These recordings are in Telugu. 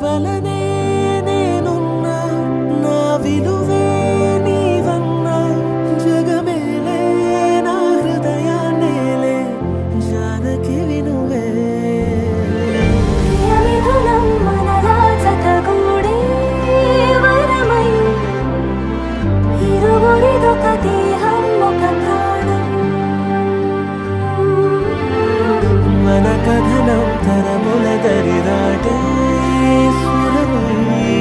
వలనే నేనున్నా నా విలువే నీవన్నా జగమేలే నా హృదయాన్నేలే జానకి వినువే యమిధులం మనలా జతగూడే వరమై ఇరువురిదొక దేహం ఒక ప్రాణం మన కథనం తరముల దరిదాటే స్వరమై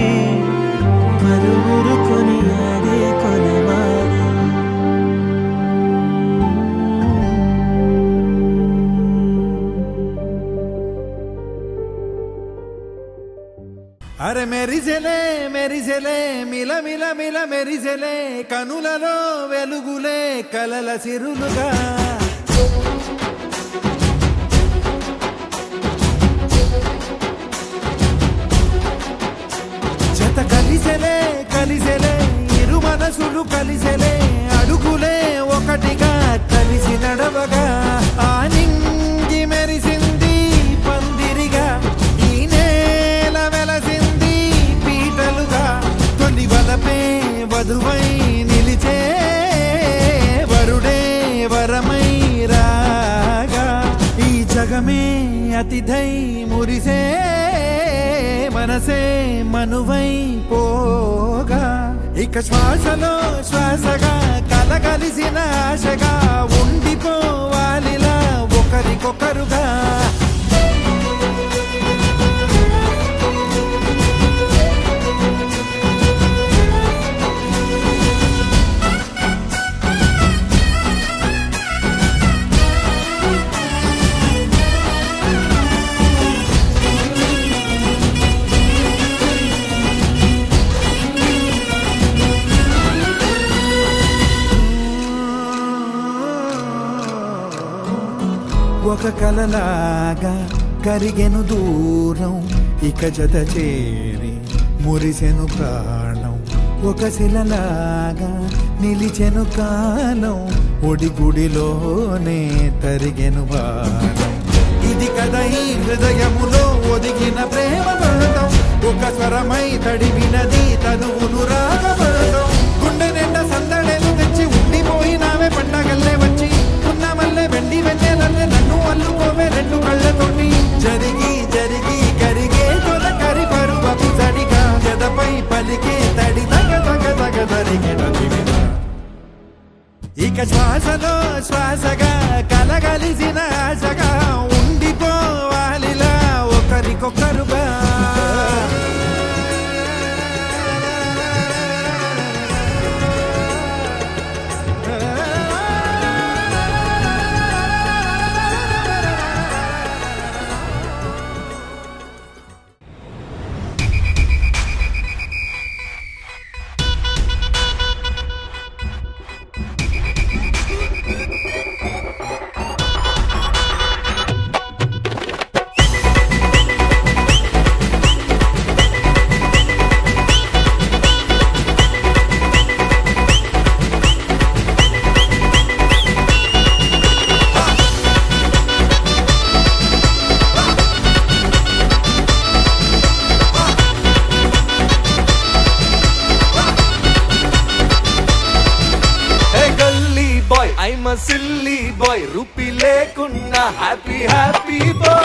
పలువురు కొనియాడే కొలమానం అరే మెరిసెలే మెరిసెలే మిల మిల మిల మెరిసెలే కనులలో వెలుగులే కలల సిరులుగా జత కలిసెలే కలిసెలే ఇరు మనసులు కలిసెలే అడుగులే ఒకటిగా కలిసి నడవగా ఆ నింగి మెరిసింది పందిరిగా ఈ నేల వెలసింది పీటలుగా తొలి వలపే వధువై నిలిచే వరుడే వరమై రాగా ఈ జగమే అతిథై మురిసే మనసే మనువై పోగా ఇక శ్వాసలో శ్వాసగా కలగలిసిన ఆశగా ఉండిపోవాలిలా ఒకరికొకరుగా ఒక కలలాగా కరిగెను దూరం ఇక జత చేరి మురిసెను ప్రాణం ఒక శిలలాగా నిలిచెను కాలం ఒడిగుడిలోనే తరిగెను బాణం ఇది కదా ఈ హృదయములో ఒదిగిన ప్రేమ బంధం ఒక స్వరమై తడివినది తనువును రాగబంధం గుండె నిండా సందడేలు తెచ్చి ఉండిపోయినావే పండగల్లే వచ్చి ఉన్న మల్లె వెండి వెన్నెలల్లే నన్ను అల్లుకోవే రెండు కళ్ళతోటి జరిగి జరిగి కరిగే తొల కరి పరువపు తడిగా జదపై పలికే తడి తగ తగ తగ తరిగిన దివిన ఇక శ్వాసలో శ్వాసగా కలగలిసిన ఆశగా ఉండిపోవాలిలా ఒకరికొకరుగా I'm a silly boy, rupee lekuna happy happy boy.